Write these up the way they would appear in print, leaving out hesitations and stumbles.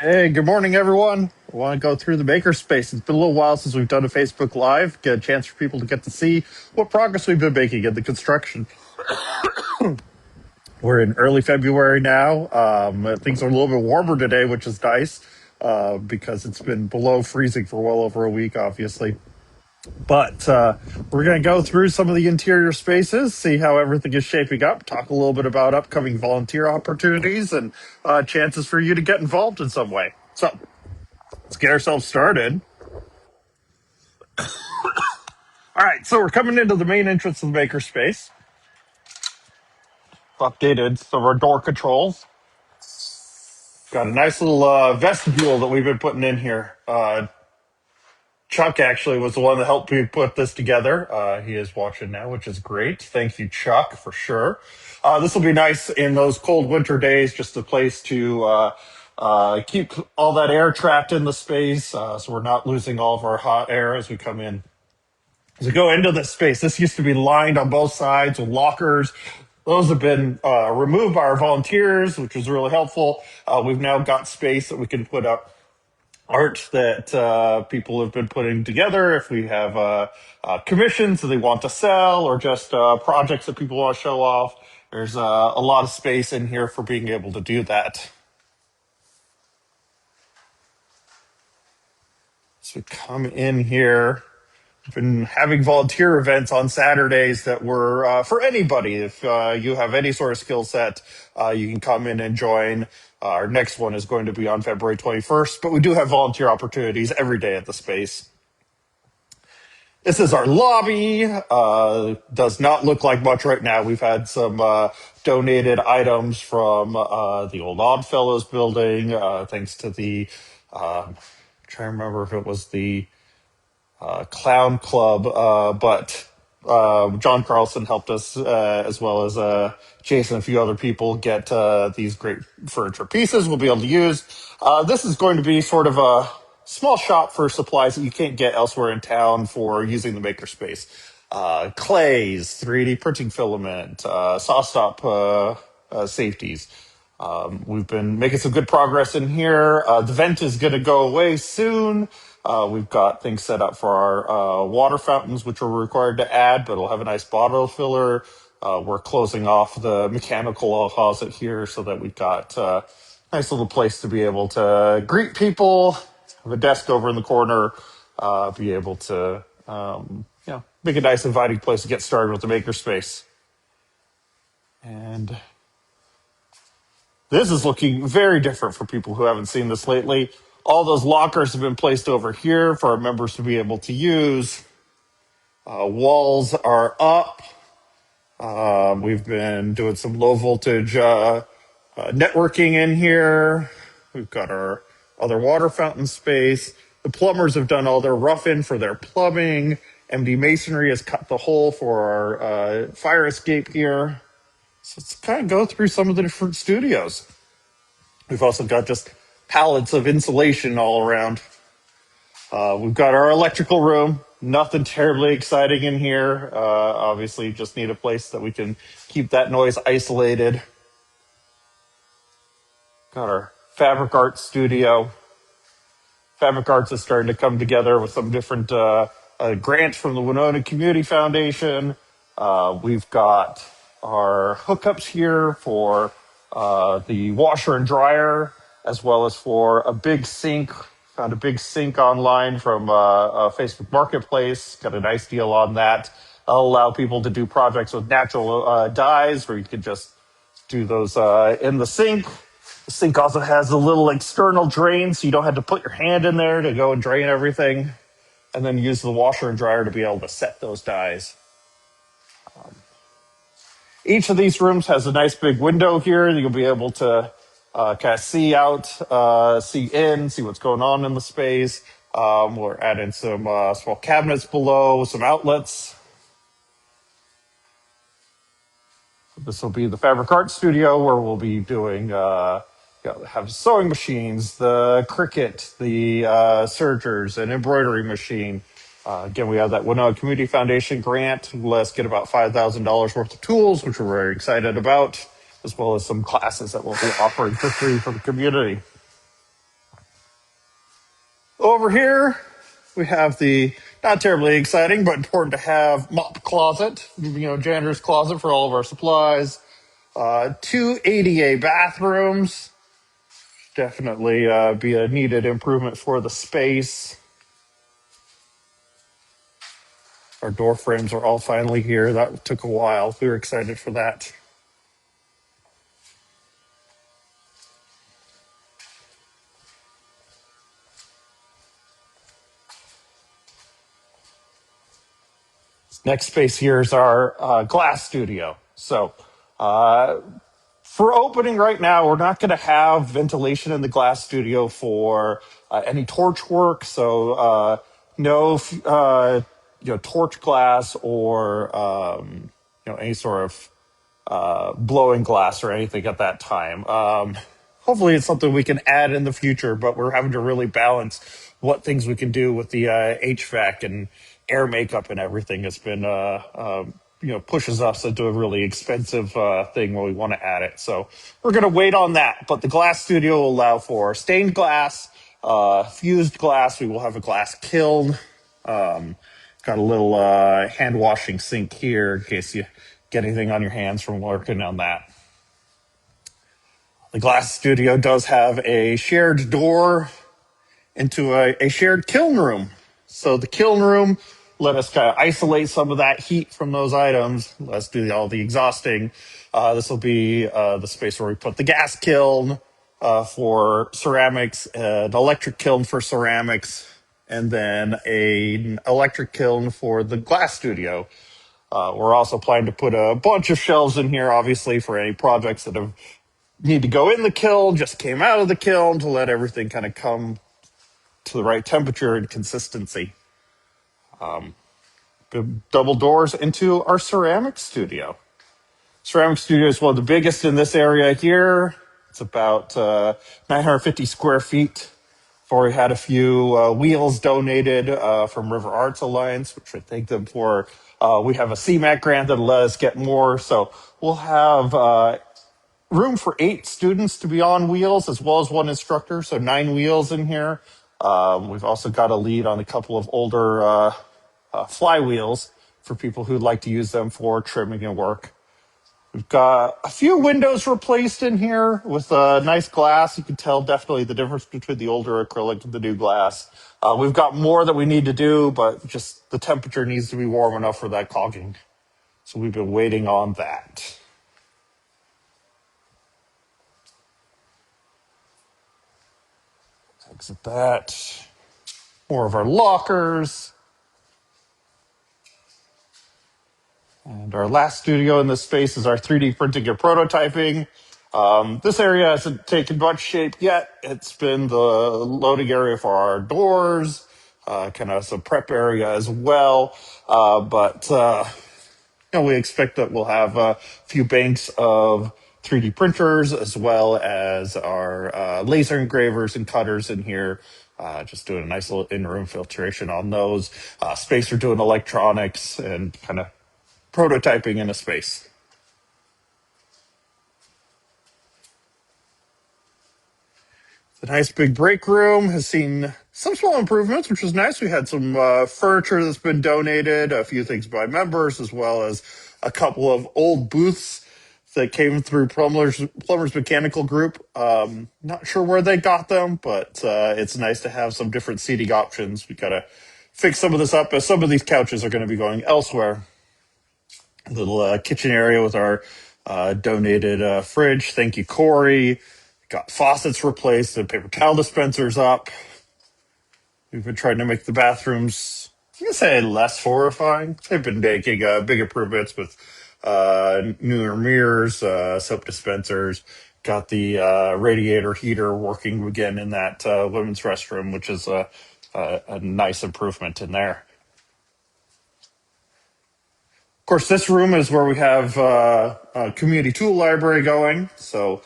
Hey, good morning, everyone. I want to go through the makerspace. It's been a little while since we've done a Facebook Live, get a chance for people to get to see what progress we've been making in the construction. We're in early February now. Things are a little bit warmer today, which is nice because it's been below freezing for well over a week, obviously. But we're going to go through some of the interior spaces, see how everything is shaping up, talk a little bit about upcoming volunteer opportunities and chances for you to get involved in some way. So let's get ourselves started. All right, so we're coming into the main entrance of the makerspace. Updated some of our door controls. Got a nice little vestibule that we've been putting in here. Chuck actually was the one that helped me put this together. He is watching now, which is great. Thank you, Chuck, for sure. This will be nice in those cold winter days, just a place to keep all that air trapped in the space so we're not losing all of our hot air as we come in. As we go into this space, this used to be lined on both sides with lockers. Those have been removed by our volunteers, which was really helpful. We've now got space that we can put up art that people have been putting together. If we have commissions that they want to sell or just projects that people want to show off, there's a lot of space in here for being able to do that. So we come in here. Been having volunteer events on Saturdays that were for anybody. If you have any sort of skill set, you can come in and join. Our next one is going to be on February 21st, but we do have volunteer opportunities every day at the space. This is our lobby. Does not look like much right now. We've had some donated items from the old Oddfellows building, thanks to the, I'm trying to remember if it was the clown club, but John Carlson helped us as well as Jason and a few other people get these great furniture pieces we'll be able to use. This is going to be sort of a small shop for supplies that you can't get elsewhere in town for using the makerspace. Clays, 3D printing filament, saw stop safeties. We've been making some good progress in here. The vent is going to go away soon. We've got things set up for our water fountains, which we're required to add, but it'll have a nice bottle filler. We're closing off the mechanical closet here so that we've got a nice little place to be able to greet people, have a desk over in the corner, be able to make a nice inviting place to get started with the makerspace. And this is looking very different for people who haven't seen this lately. All those lockers have been placed over here for our members to be able to use. Walls are up. We've been doing some low voltage networking in here. We've got our other water fountain space. The plumbers have done all their rough-in for their plumbing. MD Masonry has cut the hole for our fire escape here. So let's kind of go through some of the different studios. We've also got just pallets of insulation all around. We've got our electrical room. Nothing terribly exciting in here. Obviously, just need a place that we can keep that noise isolated. Got our fabric art studio. Fabric Arts is starting to come together with some different grants from the Winona Community Foundation. We've got our hookups here for the washer and dryer, as well as for a big sink. Found a big sink online from Facebook Marketplace. Got a nice deal on that. I'll allow people to do projects with natural dyes where you can just do those in the sink. The sink also has a little external drain, so you don't have to put your hand in there to go and drain everything, and then use the washer and dryer to be able to set those dyes. Each of these rooms has a nice big window here. You'll be able to kind of see out, see in, see what's going on in the space. We're adding some small cabinets below, some outlets. This will be the Fabric Art Studio where we'll be doing, have sewing machines, the Cricut, the sergers, an embroidery machine. Again, we have that Winona Community Foundation grant. Let's get about $5,000 worth of tools, which we're very excited about, as well as some classes that we'll be offering for free for the community. Over here, we have the not terribly exciting but important to have mop closet, janitor's closet for all of our supplies. Two ADA bathrooms, definitely be a needed improvement for the space. Our door frames are all finally here. That took a while. We were excited for that. Next space here is our glass studio. So for opening right now, we're not going to have ventilation in the glass studio for any torch work. So no, torch glass or any sort of blowing glass or anything at that time. Hopefully, it's something we can add in the future, but we're having to really balance what things we can do with the HVAC and air makeup and everything. It's been pushes us into a really expensive thing when we want to add it. So we're going to wait on that. But the glass studio will allow for stained glass, fused glass. We will have a glass kiln. Got a little hand washing sink here in case you get anything on your hands from working on that. The glass studio does have a shared door into a shared kiln room. So the kiln room let us kind of isolate some of that heat from those items. Let's do all the exhausting. This will be the space where we put the gas kiln for ceramics, an electric kiln for ceramics, and then an electric kiln for the glass studio. We're also planning to put a bunch of shelves in here, obviously, for any projects that need to go in the kiln, just came out of the kiln, to let everything kind of come to the right temperature and consistency. Double doors into our ceramic studio. Ceramic studio is one of the biggest in this area here. It's about 950 square feet. We had a few wheels donated from River Arts Alliance, which I thank them for. We have a CMAC grant that'll let us get more. So we'll have room for 8 students to be on wheels as well as 1 instructor. So 9 wheels in here. We've also got a lead on a couple of older flywheels for people who'd like to use them for trimming and work. We've got a few windows replaced in here with nice glass. You can tell definitely the difference between the older acrylic and the new glass. We've got more that we need to do, but just the temperature needs to be warm enough for that caulking. So we've been waiting on that. Exit that. More of our lockers. And our last studio in this space is our 3D printing and prototyping. This area hasn't taken much shape yet. It's been the loading area for our doors, kind of some prep area as well. But we expect that we'll have a few banks of 3D printers as well as our laser engravers and cutters in here. Just doing a nice little in-room filtration on those. Space for doing electronics and kind of prototyping in a space. The nice big break room has seen some small improvements, which is nice. We had some furniture that's been donated, a few things by members, as well as a couple of old booths that came through Plumbers Mechanical Group. Not sure where they got them, but it's nice to have some different seating options. We got to fix some of this up, as some of these couches are going to be going elsewhere. A little kitchen area with our donated fridge. Thank you, Corey. Got faucets replaced and paper towel dispensers up. We've been trying to make the bathrooms, I'm going to say, less horrifying. They've been making big improvements with newer mirrors, soap dispensers. Got the radiator heater working again in that women's restroom, which is a nice improvement in there. Of course, this room is where we have a community tool library going. So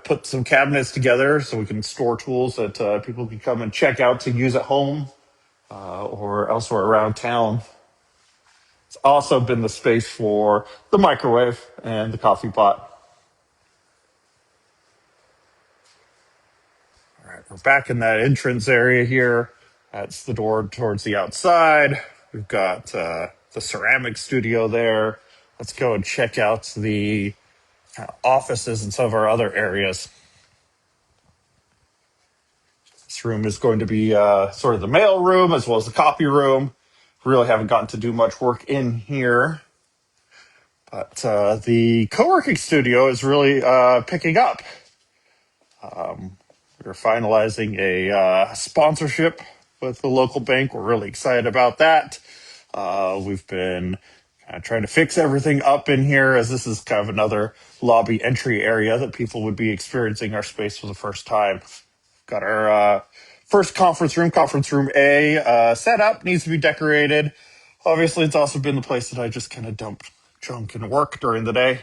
put some cabinets together so we can store tools that people can come and check out to use at home or elsewhere around town. It's also been the space for the microwave and the coffee pot. All right, We're back in that entrance area here. That's the door towards the outside. We've got the ceramic studio there. Let's go and check out the offices and some of our other areas. This room is going to be sort of the mail room as well as the copy room. Really haven't gotten to do much work in here. But the co-working studio is really picking up. We're finalizing a sponsorship with the local bank. We're really excited about that. We've been trying to fix everything up in here, as this is kind of another lobby entry area that people would be experiencing our space for the first time. Got our first conference room A, set up, needs to be decorated. Obviously, it's also been the place that I just kind of dump junk and work during the day.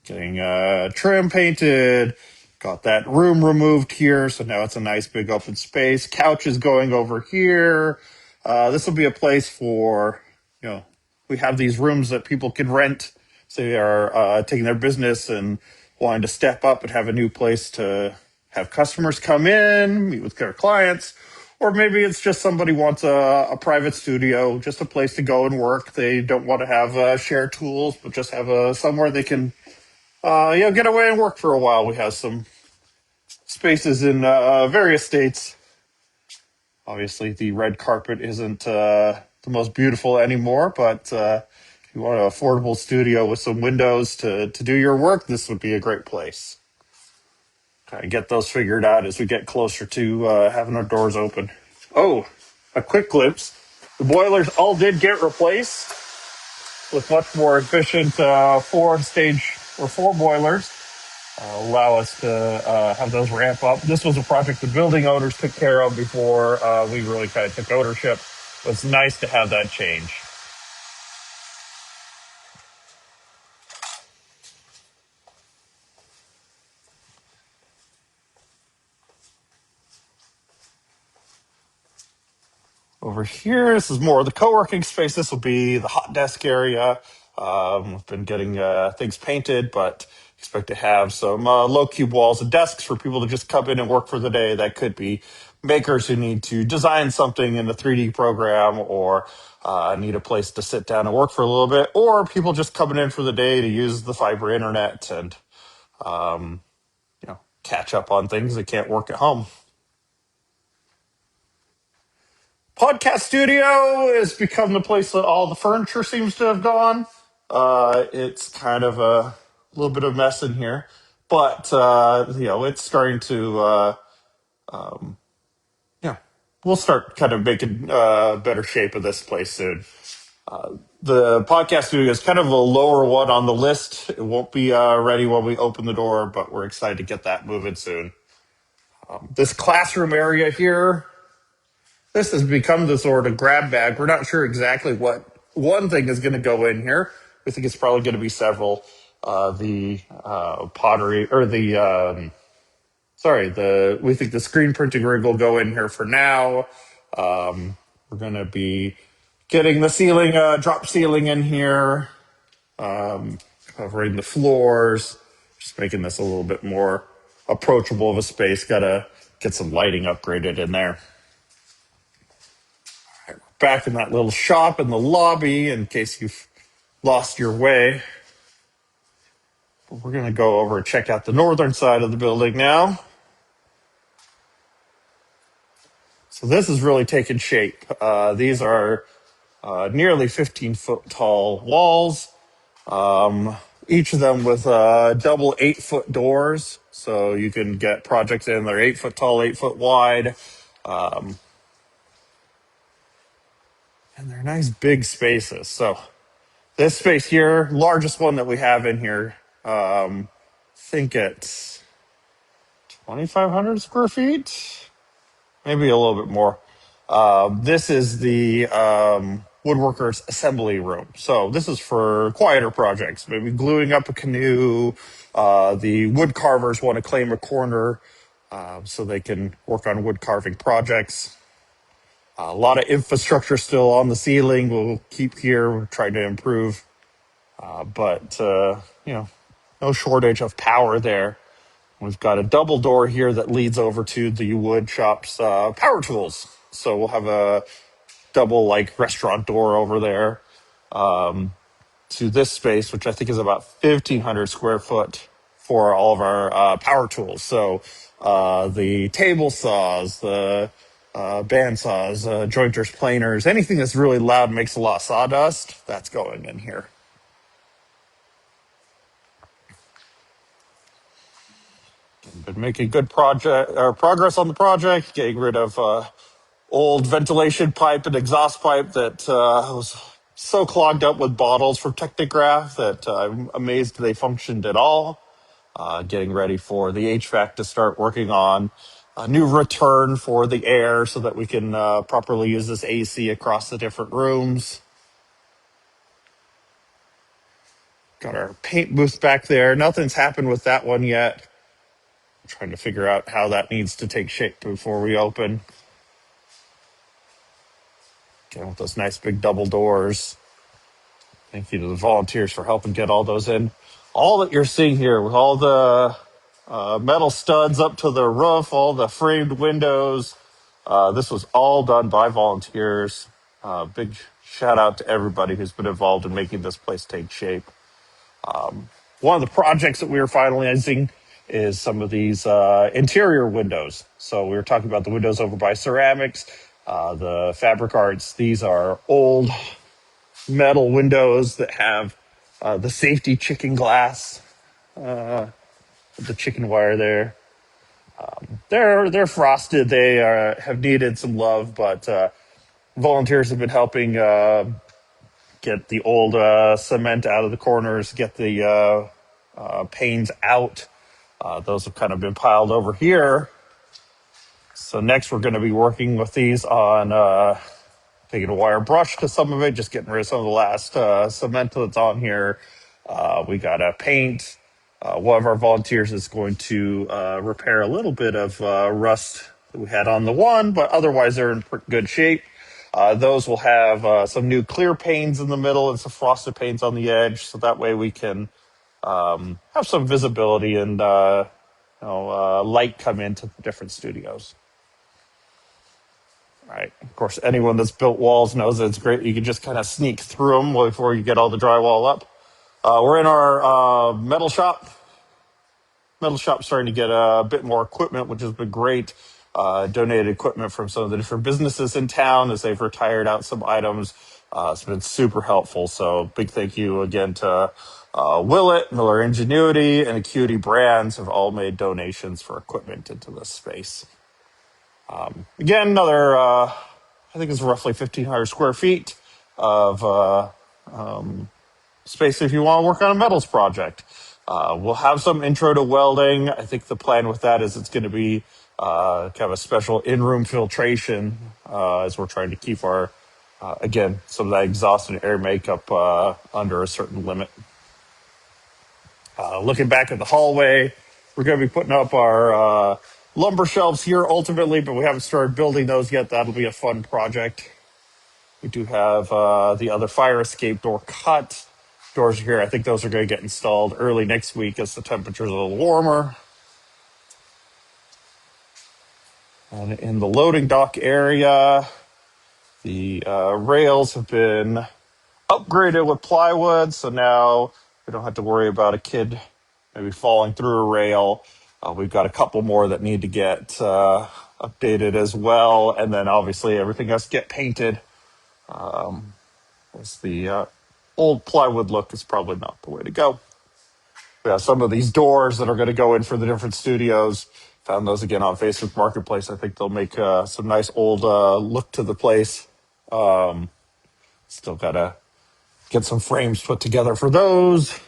Getting trim painted, got that room removed here, so now it's a nice big open space. Couch is going over here. This will be a place for, we have these rooms that people can rent. So they are taking their business and wanting to step up and have a new place to have customers come in, meet with their clients. Or maybe it's just somebody wants a private studio, just a place to go and work. They don't want to have shared tools, but just have somewhere they can get away and work for a while. We have some spaces in various states. Obviously, the red carpet isn't the most beautiful anymore, but if you want an affordable studio with some windows to do your work, this would be a great place. Kind of get those figured out as we get closer to having our doors open. Oh, a quick glimpse. The boilers all did get replaced with much more efficient four boilers. Allow us to have those ramp up. This was a project the building owners took care of before we really kind of took ownership. But it's nice to have that change. Over here, this is more of the co-working space. This will be the hot desk area. We've been getting things painted, but expect to have some low cube walls and desks for people to just come in and work for the day. That could be makers who need to design something in a 3D program or need a place to sit down and work for a little bit, or people just coming in for the day to use the fiber internet and catch up on things they can't work at home. Podcast studio has become the place that all the furniture seems to have gone. It's kind of a little bit of mess in here, but it's starting to. We'll start kind of making better shape of this place soon. The podcast studio is kind of a lower one on the list. It won't be ready when we open the door, but we're excited to get that moving soon. This classroom area here, this has become the sort of grab bag. We're not sure exactly what one thing is going to go in here. We think it's probably going to be several. The pottery or we think the screen printing rig will go in here for now. We're going to be getting the ceiling, drop ceiling in here, covering the floors, just making this a little bit more approachable of a space. Got to get some lighting upgraded in there. Back in that little shop in the lobby in case you've lost your way. But we're going to go over and check out the northern side of the building now. So this is really taking shape. These are nearly 15-foot tall walls, each of them with double 8-foot doors. So you can get projects in that are 8-foot tall, 8-foot wide. And they're nice big spaces. So this space here, largest one that we have in here, I think it's 2,500 square feet, maybe a little bit more. This is the woodworkers assembly room. So this is for quieter projects, maybe gluing up a canoe. The wood carvers want to claim a corner so they can work on wood carving projects. A lot of infrastructure still on the ceiling. We'll keep here. We're trying to improve. But no shortage of power there. We've got a double door here that leads over to the wood shop's power tools. So we'll have a double like restaurant door over there to this space, which I think is about 1,500 square foot for all of our power tools. So the table saws, the band saws, jointers, planers, anything that's really loud and makes a lot of sawdust, that's going in here. Been making good progress on the project, getting rid of old ventilation pipe and exhaust pipe that was so clogged up with bottles from Technograph that I'm amazed they functioned at all. Getting ready for the HVAC to start working on a new return for the air so that we can properly use this AC across the different rooms. Got our paint booth back there. Nothing's happened with that one yet. I'm trying to figure out how that needs to take shape before we open. Again, with those nice big double doors. Thank you to the volunteers for helping get all those in. All that you're seeing here with all the metal studs up to the roof, all the framed windows, this was all done by volunteers. Big shout out to everybody who's been involved in making this place take shape. One of the projects that we were finalizing is some of these interior windows. So we were talking about the windows over by ceramics, the fabric arts. These are old metal windows that have the safety chicken glass, the chicken wire there. They're frosted. They have needed some love, but volunteers have been helping get the old cement out of the corners, get the panes out. Those have kind of been piled over here. So next we're going to be working with these on taking a wire brush to some of it, just getting rid of some of the last cement that's on here. We got a paint. One of our volunteers is going to repair a little bit of rust that we had on the one, but otherwise they're in good shape. Those will have some new clear panes in the middle and some frosted panes on the edge, so that way we can have some visibility and light come into the different studios. Right. Of course, anyone that's built walls knows that it's great. You can just kind of sneak through them before you get all the drywall up. We're in our metal shop. Metal shop's starting to get a bit more equipment, which has been great. Donated equipment from some of the different businesses in town as they've retired out some items. It's been super helpful. So big thank you again to Willett, Miller Ingenuity, and Acuity Brands have all made donations for equipment into this space. Again, another, I think it's roughly 1,500 square feet of space if you want to work on a metals project. We'll have some intro to welding. I think the plan with that is it's going to be kind of a special in-room filtration as we're trying to keep our, again, some of that exhaust and air makeup under a certain limit. Looking back at the hallway, we're going to be putting up our lumber shelves here ultimately, but we haven't started building those yet. That'll be a fun project. We do have the other fire escape door cut. Doors are here. I think those are going to get installed early next week as the temperature's a little warmer. And in the loading dock area, the rails have been upgraded with plywood, so now we don't have to worry about a kid maybe falling through a rail. We've got a couple more that need to get updated as well, and then obviously everything has to get painted. The old plywood look is probably not the way to go. We have some of these doors that are going to go in for the different studios. Found those again on Facebook Marketplace. I think they'll make some nice old look to the place. Still got to get some frames put together for those.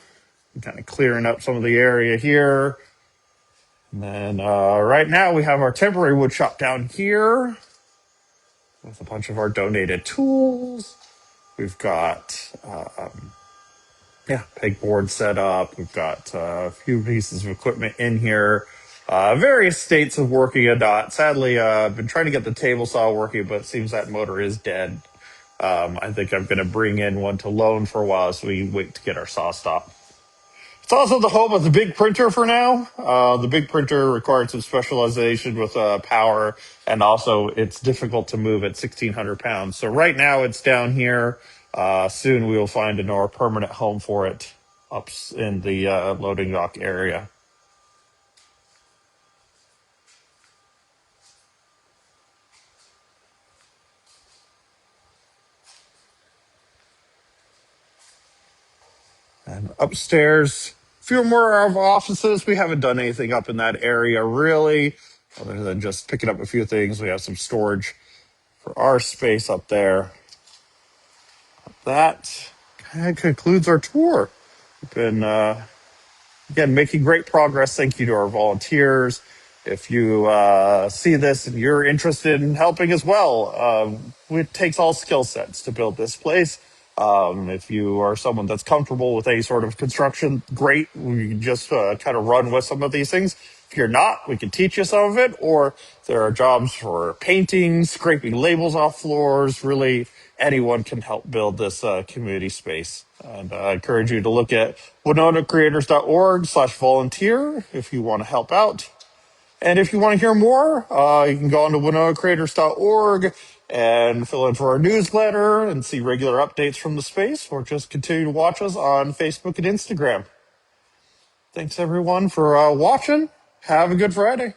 Kind of clearing up some of the area here. And then right now we have our temporary wood shop down here with a bunch of our donated tools. We've got pegboard set up. We've got a few pieces of equipment in here. Various states of working a dot. Sadly, I've been trying to get the table saw working, but it seems that motor is dead. I think I'm going to bring in one to loan for a while as we wait to get our saw stop. It's also the home of the big printer for now. The big printer required some specialization with power, and also it's difficult to move at 1,600 pounds. So right now it's down here. Soon we will find a more permanent home for it in the loading dock area. And upstairs, a few more of our offices. We haven't done anything up in that area really, other than just picking up a few things. We have some storage for our space up there. That kind of concludes our tour. We've been, again, making great progress. Thank you to our volunteers. If you see this and you're interested in helping as well, it takes all skill sets to build this place. If you are someone that's comfortable with any sort of construction, great. We can just kind of run with some of these things. If you're not, we can teach you some of it. Or there are jobs for painting, scraping labels off floors. Really, anyone can help build this community space. And I encourage you to look at winonacreators.org/volunteer if you want to help out. And if you want to hear more, you can go on to winonacreators.org and fill in for our newsletter and see regular updates from the space, or just continue to watch us on Facebook and Instagram. Thanks everyone for watching. Have a good Friday.